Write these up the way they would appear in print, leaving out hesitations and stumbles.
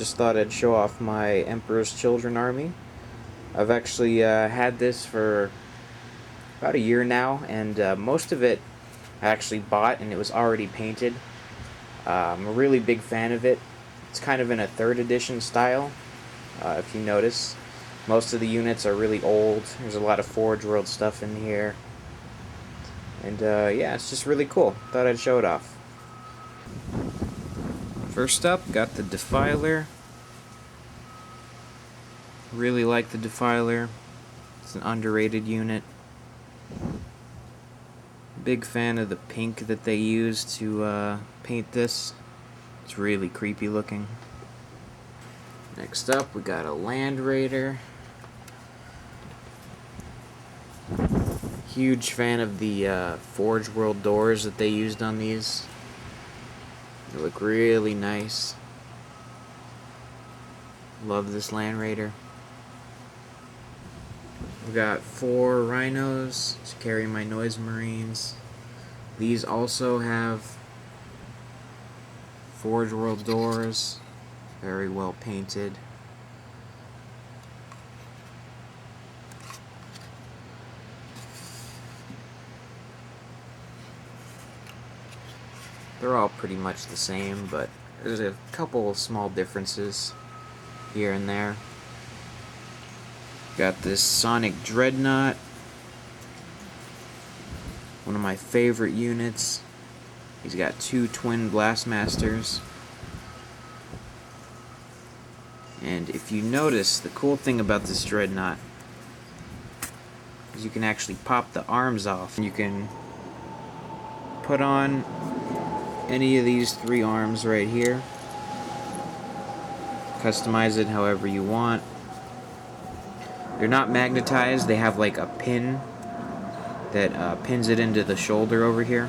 Just thought I'd show off my Emperor's Children army. I've actually had this for about a year now, and most of it I actually bought and it was already painted. I'm a really big fan of it. It's kind of in a 3rd edition style, if you notice. Most of the units are really old. There's a lot of Forge World stuff in here. And yeah, it's just really cool. Thought I'd show it off. First up, got the Defiler. Really like the Defiler. It's an underrated unit. Big fan of the pink that they use to paint this. It's really creepy looking. Next up, we got a Land Raider. Huge fan of the Forge World doors that they used on these. They look really nice. Love this Land Raider. We got 4 rhinos to carry my Noise Marines. These also have Forge World doors. Very well painted. They're all pretty much the same, but there's a couple small differences here and there. Got this Sonic Dreadnought, one of my favorite units. He's got 2 twin Blastmasters. And if you notice, the cool thing about this Dreadnought is you can actually pop the arms off. You can put on any of these 3 arms right here. Customize it however you want. They're not magnetized, they have like a pin that pins it into the shoulder over here.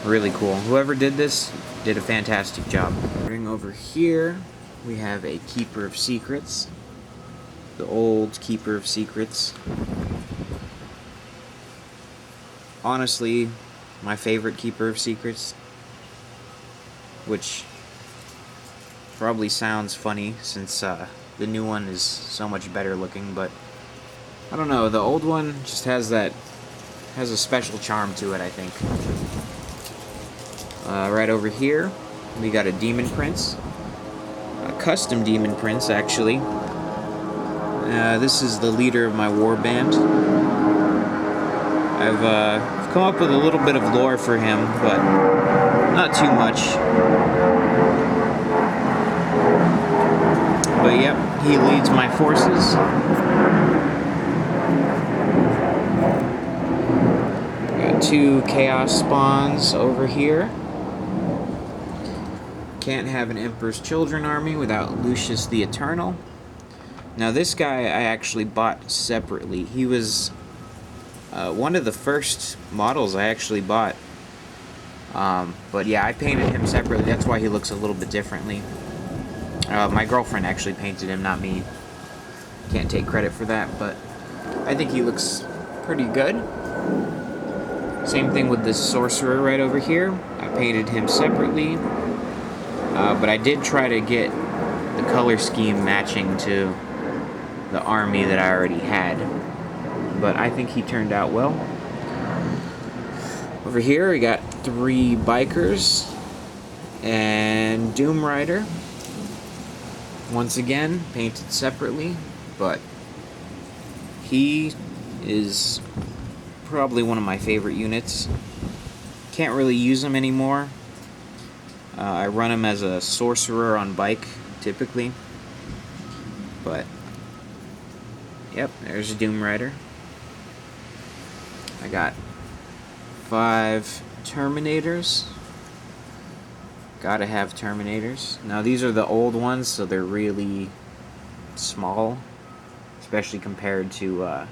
Really cool. Whoever did this did a fantastic job. Starting over here, we have a Keeper of Secrets. The old Keeper of Secrets. Honestly, my favorite Keeper of Secrets, which probably sounds funny since the new one is so much better looking, but I don't know, the old one just has a special charm to it, I think. Right over here, we got a Demon Prince. A custom Demon Prince, actually. This is the leader of my war band. I've come up with a little bit of lore for him, but not too much. But yep, he leads my forces. Got 2 Chaos Spawns over here. Can't have an Emperor's Children army without Lucius the Eternal. Now this guy I actually bought separately. He was one of the first models I actually bought. But yeah, I painted him separately. That's why he looks a little bit differently. My girlfriend actually painted him, not me. Can't take credit for that, but I think he looks pretty good. Same thing with this Sorcerer right over here. I painted him separately. But I did try to get the color scheme matching to the army that I already had. But I think he turned out well. Over here we got 3 Bikers and Doom Rider. Once again, painted separately, but he is probably one of my favorite units. Can't really use him anymore. I run him as a sorcerer on bike, typically. But, yep, there's a Doom Rider. I got 5 Terminators. Gotta have Terminators. Now these are the old ones, so they're really small, especially compared to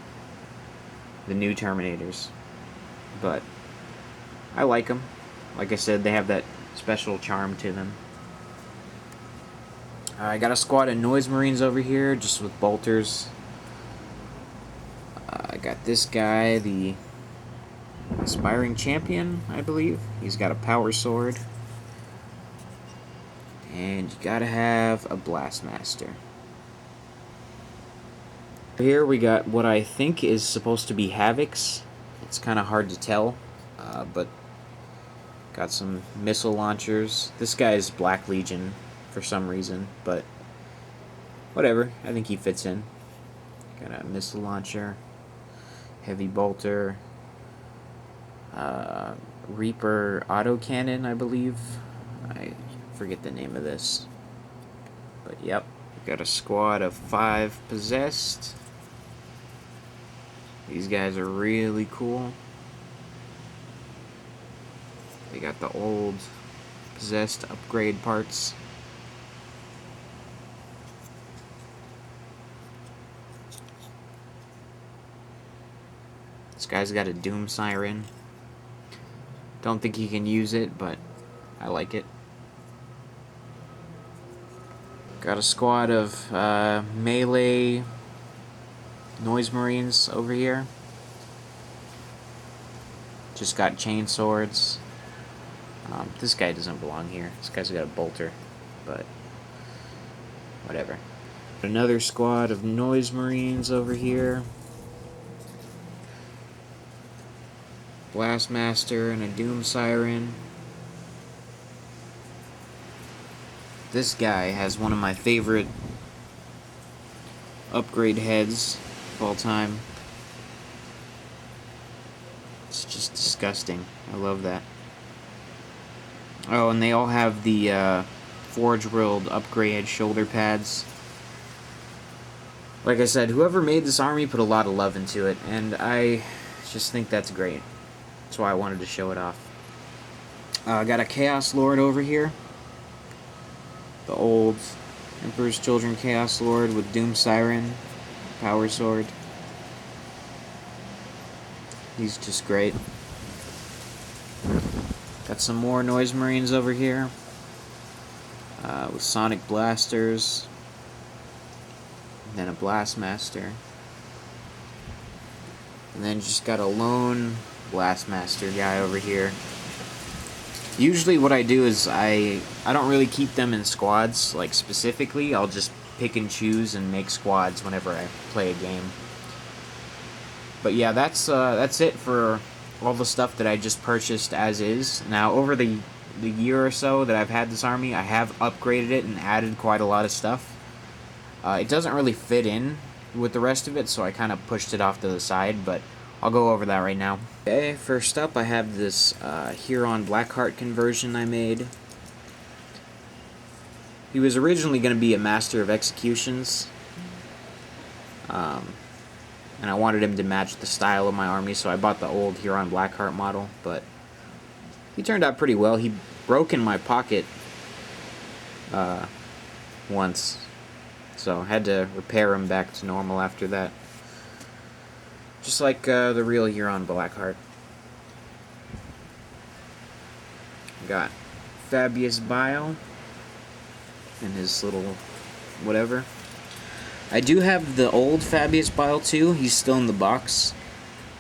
the new Terminators. But I like them. Like I said, they have that special charm to them. I got a squad of Noise Marines over here, just with bolters. I got this guy, the Aspiring Champion, I believe. He's got a power sword. And you gotta have a Blastmaster. Here we got what I think is supposed to be Havoc's. It's kind of hard to tell, but got some missile launchers. This guy is Black Legion for some reason, but whatever. I think he fits in. Got a missile launcher, heavy bolter, Reaper autocannon, I believe. I forget the name of this, but yep. Got a squad of 5 possessed. These guys are really cool. They got the old possessed upgrade parts. This guy's got a Doom Siren. Don't think he can use it, but I like it. Got a squad of melee Noise Marines over here. Just got chain swords. This guy doesn't belong here. This guy's got a bolter, but whatever. Another squad of Noise Marines over here. Blastmaster and a Doom Siren. This guy has one of my favorite upgrade heads of all time. It's just disgusting. I love that. Oh, and they all have the Forge World upgrade shoulder pads. Like I said, whoever made this army put a lot of love into it, and I just think that's great. That's why I wanted to show it off. Got a Chaos Lord over here. The old Emperor's Children Chaos Lord with Doom Siren, Power Sword. He's just great. Got some more Noise Marines over here with Sonic Blasters, and then a Blastmaster, and then just got a lone Blastmaster guy over here. Usually what I do is I don't really keep them in squads, like specifically. I'll just pick and choose and make squads whenever I play a game. But yeah, that's it for all the stuff that I just purchased as is. Now, over the year or so that I've had this army, I have upgraded it and added quite a lot of stuff. It doesn't really fit in with the rest of it, so I kind of pushed it off to the side, but I'll go over that right now. Okay, first up I have this Huron Blackheart conversion I made. He was originally going to be a Master of Executions, and I wanted him to match the style of my army, so I bought the old Huron Blackheart model, but he turned out pretty well. He broke in my pocket once, so I had to repair him back to normal after that. Just like the real Huron Blackheart. Got Fabius Bile and his little whatever. I do have the old Fabius Bile too. He's still in the box.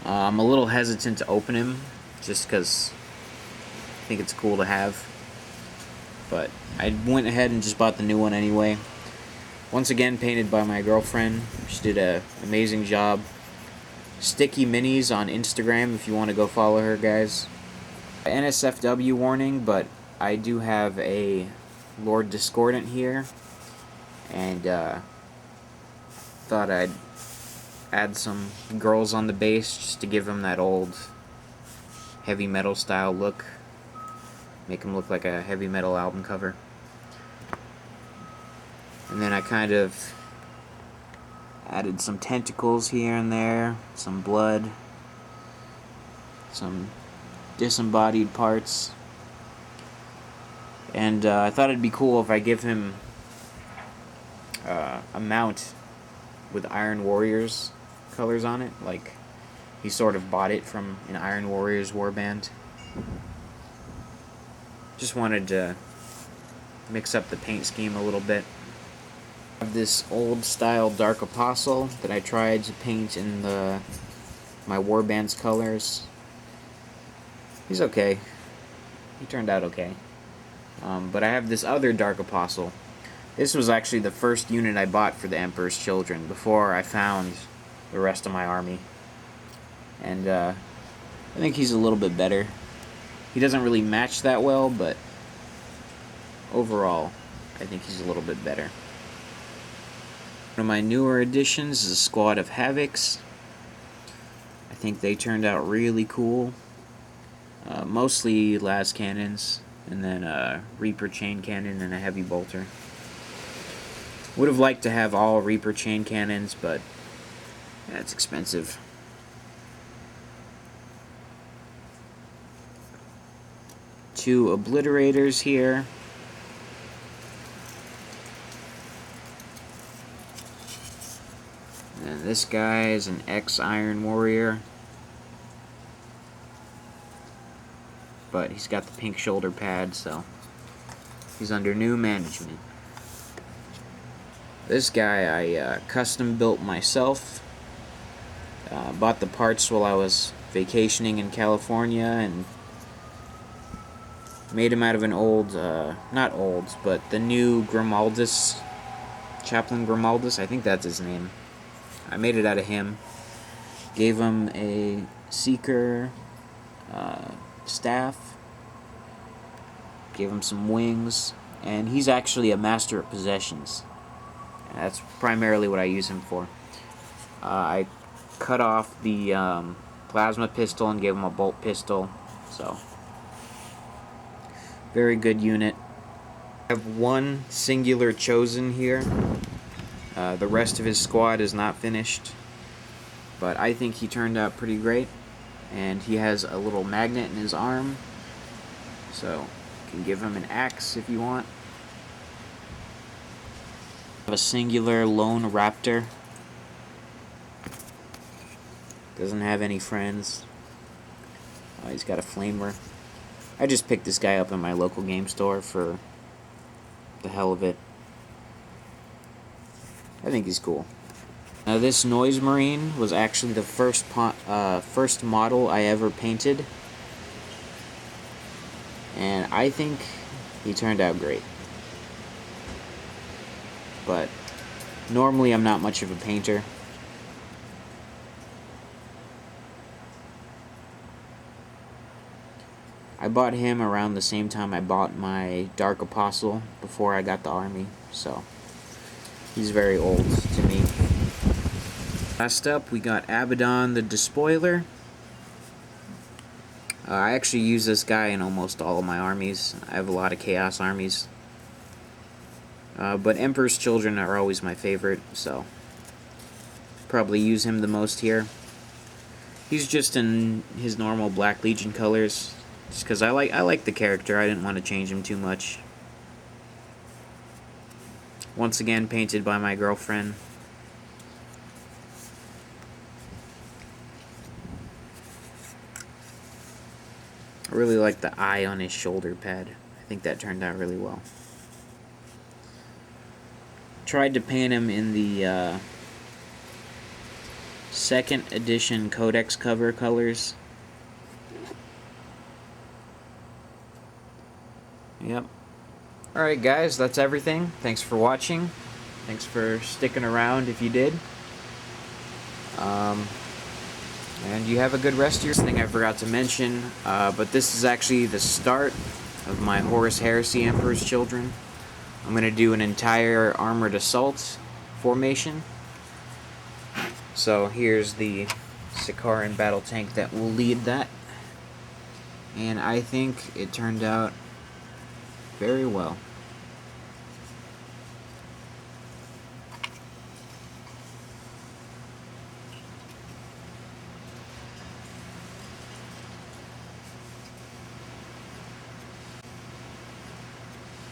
I'm a little hesitant to open him just because I think it's cool to have. But I went ahead and just bought the new one anyway. Once again, painted by my girlfriend. She did an amazing job. Sticky Minis on Instagram if you want to go follow her, guys. NSFW warning, but I do have a Lord Discordant here, and thought I'd add some girls on the base just to give them that old heavy metal style look. Make them look like a heavy metal album cover. And then I kind of added some tentacles here and there, some blood, some disembodied parts. And I thought it'd be cool if I give him a mount with Iron Warriors colors on it, like he sort of bought it from an Iron Warriors warband. Just wanted to mix up the paint scheme a little bit. I have this old style Dark Apostle that I tried to paint in my warband's colors. He's okay. He turned out okay. But I have this other Dark Apostle. This was actually the first unit I bought for the Emperor's Children before I found the rest of my army. And I think he's a little bit better. He doesn't really match that well, but overall, I think he's a little bit better. One of my newer additions is a squad of Havocs. I think they turned out really cool. Mostly las cannons, and then Reaper chain cannon and a heavy bolter. Would have liked to have all Reaper chain cannons, but yeah, it's expensive. Two obliterators here. And this guy is an ex-Iron Warrior. But he's got the pink shoulder pad, so he's under new management. This guy I custom built myself. Bought the parts while I was vacationing in California and made him out of an old, not old, but the new Grimaldus, Chaplain Grimaldus, I think that's his name. I made it out of him. Gave him a Seeker staff. Gave him some wings. And he's actually a master of possessions. That's primarily what I use him for. I cut off the plasma pistol and gave him a bolt pistol. So, very good unit. I have one singular chosen here. The rest of his squad is not finished. But I think he turned out pretty great. And he has a little magnet in his arm. So, you can give him an axe if you want. I have a singular lone raptor. Doesn't have any friends. He's got a flamer. I just picked this guy up in my local game store for the hell of it. I think he's cool. Now this Noise Marine was actually the first model I ever painted. And I think he turned out great. But normally I'm not much of a painter. I bought him around the same time I bought my Dark Apostle before I got the army, so he's very old to me. Last up, we got Abaddon the Despoiler. I actually use this guy in almost all of my armies. I have a lot of Chaos armies. But Emperor's Children are always my favorite, so probably use him the most here. He's just in his normal Black Legion colors, just because I like the character. I didn't want to change him too much. Once again, painted by my girlfriend. I really like the eye on his shoulder pad. I think that turned out really well. Tried to paint him in the second edition Codex cover colors. Yep. Alright guys, that's everything. Thanks for watching. Thanks for sticking around if you did. And you have a good rest of your thing I forgot to mention, but this is actually the start of my Horus Heresy Emperor's Children. I'm going to do an entire armored assault formation. So here's the Sikaran battle tank that will lead that. And I think it turned out very well.